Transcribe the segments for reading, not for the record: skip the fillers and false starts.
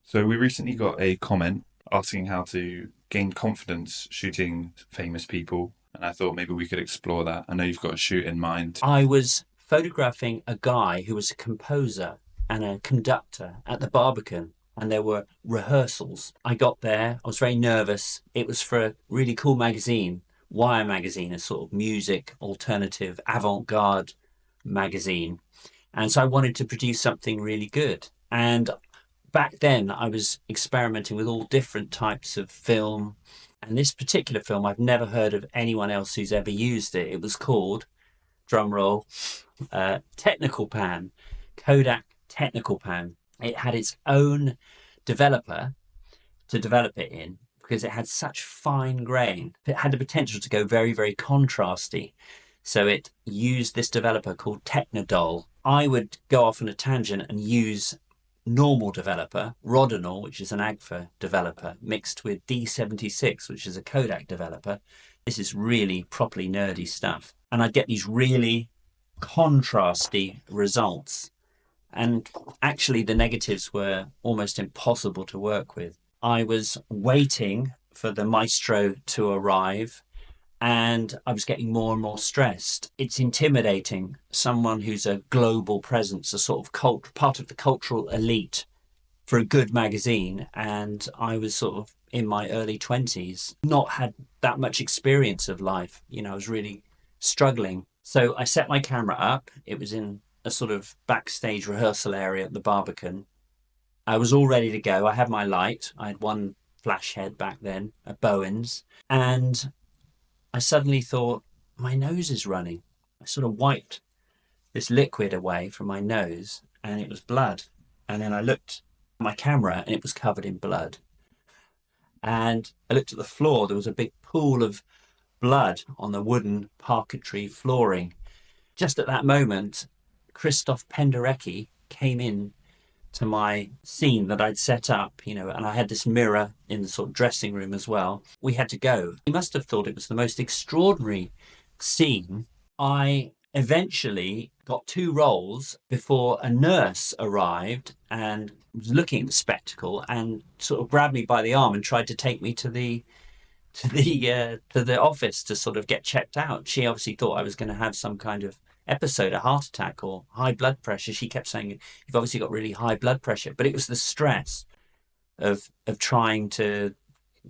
So we recently got a comment asking how to gain confidence shooting famous people, and I thought maybe we could explore that. I know you've got a shoot in mind. I was photographing a guy who was a composer and a conductor at the Barbican, and there were rehearsals. I got there, I was very nervous. It was for a really cool magazine, Wire magazine, a sort of music, alternative, avant garde magazine. And so I wanted to produce something really good. And back then, I was experimenting with all different types of film. And this particular film, I've never heard of anyone else who's ever used it. It was called, drum roll, Technical Pan, Kodak Technical Pan. It had its own developer to develop it in because it had such fine grain. It had the potential to go very, very contrasty. So it used this developer called Technodol. I would go off on a tangent and use normal developer, Rodinal, which is an Agfa developer, mixed with D76, which is a Kodak developer. This is really properly nerdy stuff. And I'd get these really contrasty results. And actually, the negatives were almost impossible to work with. I was waiting for the maestro to arrive and I was getting more and more stressed. It's intimidating, someone who's a global presence, a sort of part of the cultural elite for a good magazine. And I was sort of in my early 20s, not had that much experience of life. I was really struggling. So I set my camera up. It was in a sort of backstage rehearsal area at the Barbican. I was all ready to go. I had my light. I had one flash head back then, a Bowen's. And I suddenly thought, my nose is running. I sort of wiped this liquid away from my nose and it was blood. And then I looked at my camera and it was covered in blood. And I looked at the floor. There was a big pool of blood on the wooden parquetry flooring. Just at that moment, Kristof Penderecki came in to my scene that I'd set up, and I had this mirror in the sort of dressing room as well. We had to go. He must have thought it was the most extraordinary scene. I eventually got two rolls before a nurse arrived and was looking at the spectacle and sort of grabbed me by the arm and tried to take me to the office to sort of get checked out. She obviously thought I was going to have some kind of episode, a heart attack or high blood pressure. She kept saying, "You've obviously got really high blood pressure," but it was the stress of trying to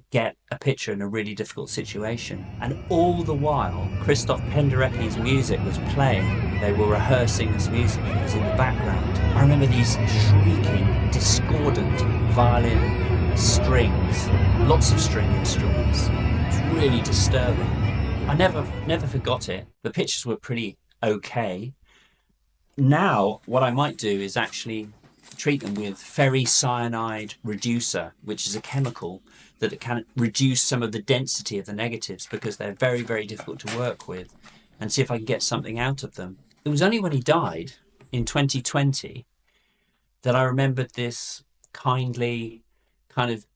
get a picture in a really difficult situation. And all the while, Kristof Penderecki's music was playing. They were rehearsing this music. It was in the background. I remember these shrieking, discordant violin strings, lots of string instruments. It was really disturbing. I never forgot it. The pictures were pretty okay. Now, what I might do is actually treat them with ferricyanide reducer, which is a chemical that it can reduce some of the density of the negatives because they're very, very difficult to work with, and see if I can get something out of them. It was only when he died in 2020 that I remembered this kindly, kind of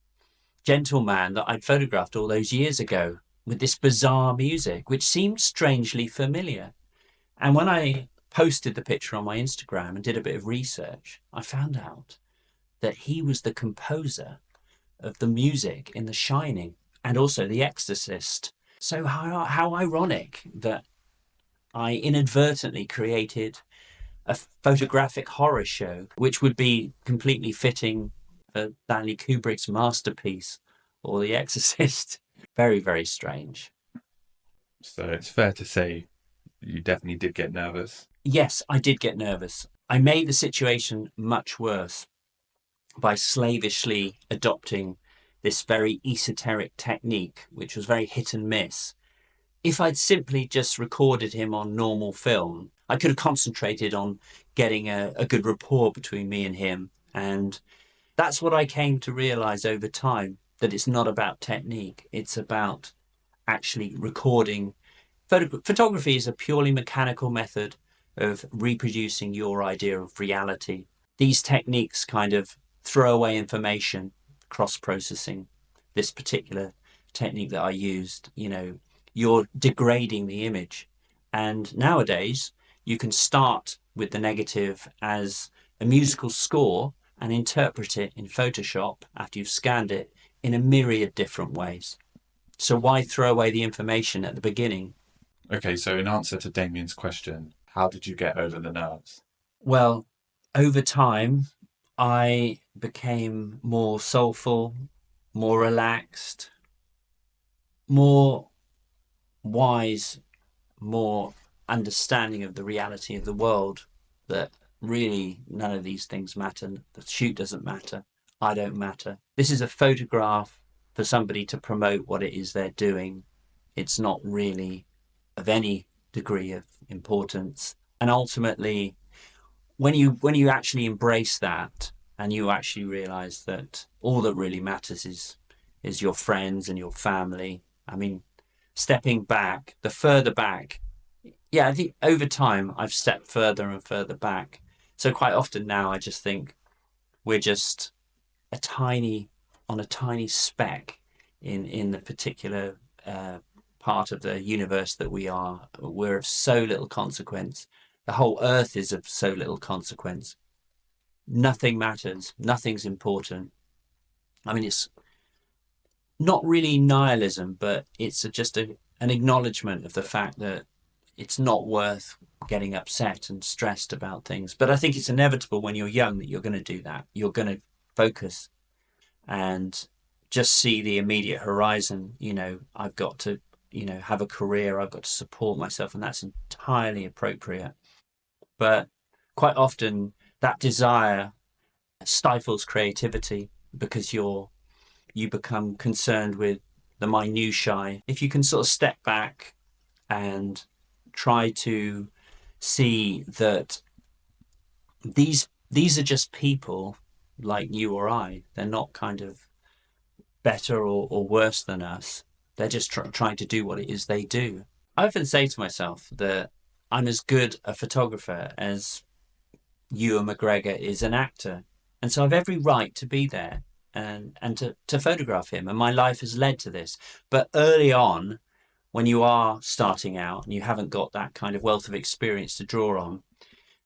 gentleman that I'd photographed all those years ago with this bizarre music, which seemed strangely familiar. And when I posted the picture on my Instagram and did a bit of research, I found out that he was the composer of the music in The Shining and also The Exorcist. So how ironic that I inadvertently created a photographic horror show, which would be completely fitting for Stanley Kubrick's masterpiece or The Exorcist. Very, very strange. So it's fair to say you definitely did get nervous. Yes, I did get nervous. I made the situation much worse by slavishly adopting this very esoteric technique, which was very hit and miss. If I'd simply just recorded him on normal film, I could have concentrated on getting a good rapport between me and him. And that's what I came to realize over time, that it's not about technique. It's about actually recording. Photography is a purely mechanical method of reproducing your idea of reality. These techniques kind of throw away information, cross processing. This particular technique that I used, you're degrading the image. And nowadays, you can start with the negative as a musical score and interpret it in Photoshop after you've scanned it in a myriad different ways. So why throw away the information at the beginning? Okay, so in answer to Damien's question, how did you get over the nerves? Well, over time, I became more soulful, more relaxed, more wise, more understanding of the reality of the world, that really none of these things matter. The shoot doesn't matter. I don't matter. This is a photograph for somebody to promote what it is they're doing. It's not really of any degree of importance. And ultimately, when you actually embrace that and you actually realize that all that really matters is your friends and your family. I mean, stepping back, the further back, yeah, I think over time I've stepped further and further back. So quite often now I just think we're just a tiny on a tiny speck in the particular part of the universe that we are. We're of so little consequence. The whole earth is of so little consequence. Nothing matters. Nothing's important. I mean, it's not really nihilism, but it's just an acknowledgement of the fact that it's not worth getting upset and stressed about things. But I think it's inevitable when you're young that you're going to do that. You're going to focus and just see the immediate horizon. I've got to, have a career, I've got to support myself, and that's entirely appropriate. But quite often that desire stifles creativity because you become concerned with the minutiae. If you can sort of step back and try to see that these are just people like you or I. They're not kind of better or worse than us. They're just trying to do what it is they do. I often say to myself that I'm as good a photographer as Ewan McGregor is an actor. And so I've every right to be there and to photograph him. And my life has led to this. But early on, when you are starting out and you haven't got that kind of wealth of experience to draw on,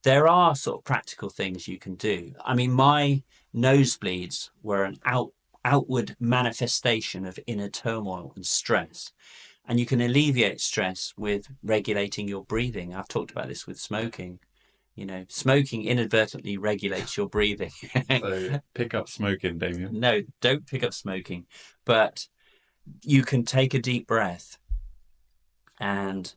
there are sort of practical things you can do. I mean, my nosebleeds were an outward manifestation of inner turmoil and stress. And you can alleviate stress with regulating your breathing. I've talked about this with smoking. Smoking inadvertently regulates your breathing. So pick up smoking, Damien. No, don't pick up smoking. But you can take a deep breath and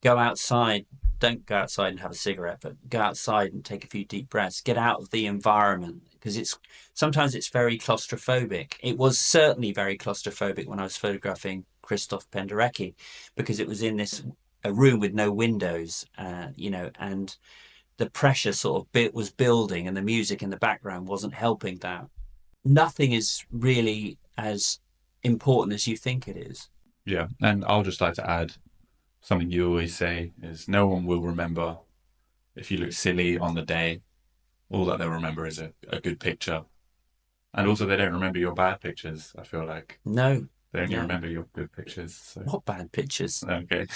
go outside. Don't go outside and have a cigarette, but go outside and take a few deep breaths. Get out of the environment because sometimes it's very claustrophobic. It was certainly very claustrophobic when I was photographing Kristof Penderecki because it was in this a room with no windows, and the pressure sort of bit was building, and the music in the background wasn't helping that. Nothing is really as important as you think it is. Yeah, and I'll just like to add something you always say is no one will remember if you look silly on the day. All that they'll remember is a good picture. And also they don't remember your bad pictures, I feel like. No, They only yeah. remember your good pictures. So What bad pictures? okay.